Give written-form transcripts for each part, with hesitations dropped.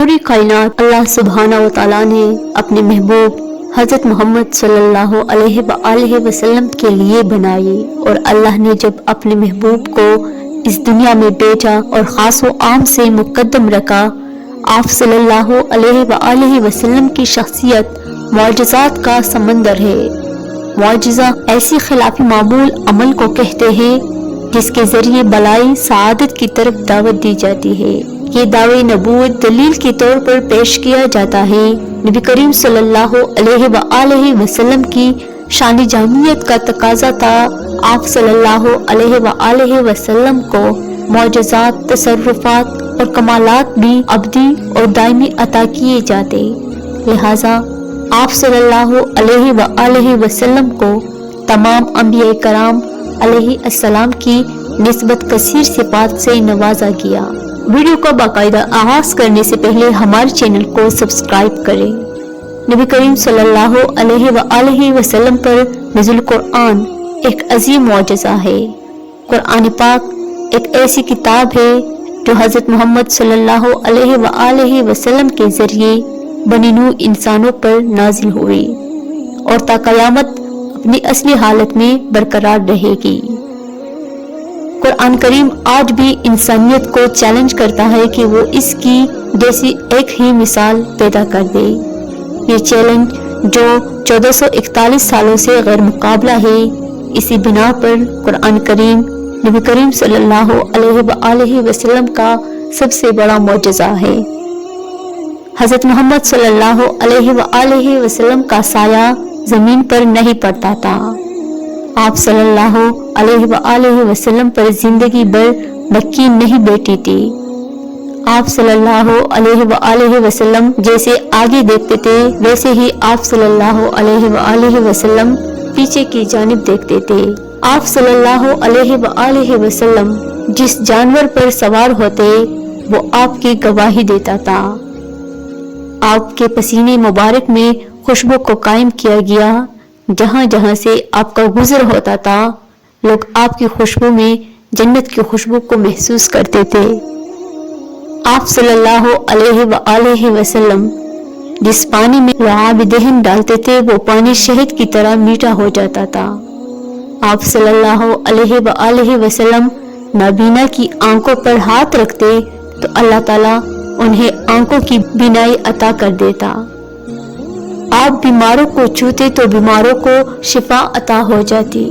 پوری کائنات اللہ سبحانہ و تعالیٰ نے اپنے محبوب حضرت محمد صلی اللہ علیہ وآلہ وسلم کے لیے بنائی، اور اللہ نے جب اپنے محبوب کو اس دنیا میں بھیجا اور خاص و عام سے مقدم رکھا، آپ صلی اللہ علیہ وآلہ وسلم کی شخصیت معجزات کا سمندر ہے۔ معجزہ ایسی خلاف معمول عمل کو کہتے ہیں جس کے ذریعے بلائی سعادت کی طرف دعوت دی جاتی ہے۔ یہ دعوی نبوت دلیل کے طور پر پیش کیا جاتا ہے۔ نبی کریم صلی اللہ علیہ وآلہ وسلم کی شان جامعیت کا تقاضا تھا آپ صلی اللہ علیہ وآلہ وسلم کو معجزات، تصرفات اور کمالات بھی ابدی اور دائمی عطا کیے جاتے، لہذا آپ صلی اللہ علیہ وآلہ وسلم کو تمام انبیاء کرام علیہ السلام کی نسبت کثیر صفات سے نوازا گیا۔ ویڈیو کا باقاعدہ آغاز کرنے سے پہلے ہمارے چینل کو سبسکرائب کریں۔ نبی کریم صلی اللہ علیہ وآلہ وسلم پر نزول قرآن ایک عظیم معجزہ ہے۔ قرآن پاک ایک ایسی کتاب ہے جو حضرت محمد صلی اللہ علیہ وآلہ وسلم کے ذریعے بنی نوع انسانوں پر نازل ہوئی اور تا قیامت اپنی اصلی حالت میں برقرار رہے گی۔ قرآن کریم آج بھی انسانیت کو چیلنج کرتا ہے کہ وہ اس کی جیسی ایک ہی مثال پیدا کر دے۔ یہ چیلنج جو 1441 سالوں سے غیر مقابلہ ہے، اسی بنا پر قرآن کریم نبی کریم صلی اللہ علیہ وآلہ وسلم کا سب سے بڑا معجزہ ہے۔ حضرت محمد صلی اللہ علیہ وآلہ وسلم کا سایہ زمین پر نہیں پڑتا تھا۔ آپ صلی اللہ علیہ وآلہ وسلم پر زندگی بھر مکی نہیں بیٹھی تھی۔ آپ صلی اللہ علیہ وآلہ وسلم جیسے آگے دیکھتے تھے ویسے ہی آپ صلی اللہ علیہ وآلہ وسلم پیچھے کی جانب دیکھتے تھے۔ آپ صلی اللہ علیہ وآلہ وسلم جس جانور پر سوار ہوتے وہ آپ کی گواہی دیتا تھا۔ آپ کے پسینے مبارک میں خوشبو کو قائم کیا گیا، جہاں جہاں سے آپ کا گزر ہوتا تھا لوگ آپ کی خوشبو میں جنت کی خوشبو کو محسوس کرتے تھے۔ آپ صلی اللہ علیہ وآلہ وسلم جس پانی میں لعاب دہن ڈالتے تھے وہ پانی شہد کی طرح میٹھا ہو جاتا تھا۔ آپ صلی اللہ علیہ وآلہ وسلم نابینا کی آنکھوں پر ہاتھ رکھتے تو اللہ تعالیٰ انہیں آنکھوں کی بینائی عطا کر دیتا۔ آپ بیماروں کو چھوتے تو بیماروں کو شفا عطا ہو جاتی۔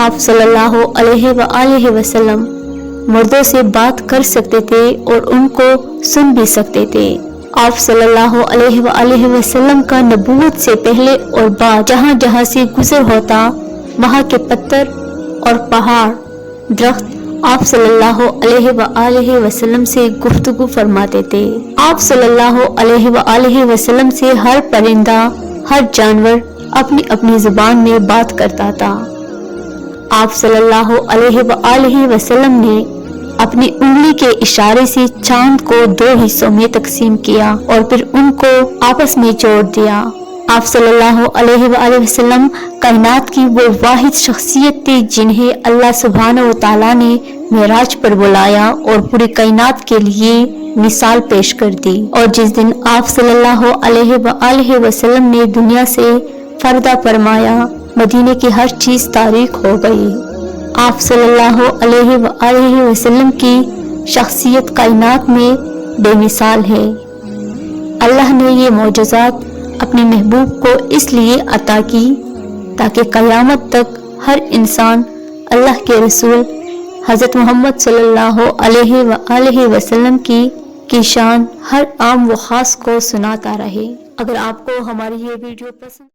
آپ صلی اللہ علیہ وآلہ وسلم مردوں سے بات کر سکتے تھے اور ان کو سن بھی سکتے تھے۔ آپ صلی اللہ علیہ وآلہ وسلم کا نبوت سے پہلے اور بعد جہاں جہاں سے گزر ہوتا وہاں کے پتھر اور پہاڑ، درخت آپ صلی اللہ علیہ وآلہ وسلم سے گفتگو فرماتے تھے۔ آپ صلی اللہ علیہ وآلہ وسلم سے ہر پرندہ، ہر جانور اپنی اپنی زبان میں بات کرتا تھا۔ آپ صلی اللہ علیہ وآلہ وسلم نے اپنی انگلی کے اشارے سے چاند کو 2 حصوں میں تقسیم کیا اور پھر ان کو آپس میں جوڑ دیا۔ آپ صلی اللہ علیہ وآلہ وسلم کائنات کی وہ واحد شخصیت تھی جنہیں اللہ سبحانہ و تعالیٰ نے معراج پر بلایا اور پوری کائنات کے لیے مثال پیش کر دی، اور جس دن آپ صلی اللہ علیہ وآلہ وسلم نے دنیا سے پردہ فرمایا مدینے کی ہر چیز تاریک ہو گئی۔ آپ صلی اللہ علیہ وآلہ وسلم کی شخصیت کائنات میں بے مثال ہے۔ اللہ نے یہ معجزات اپنے محبوب کو اس لیے عطا کی تاکہ قیامت تک ہر انسان اللہ کے رسول حضرت محمد صلی اللہ علیہ وآلہ وسلم کی شان ہر عام و خاص کو سناتا رہے۔ اگر آپ کو ہماری یہ ویڈیو پسند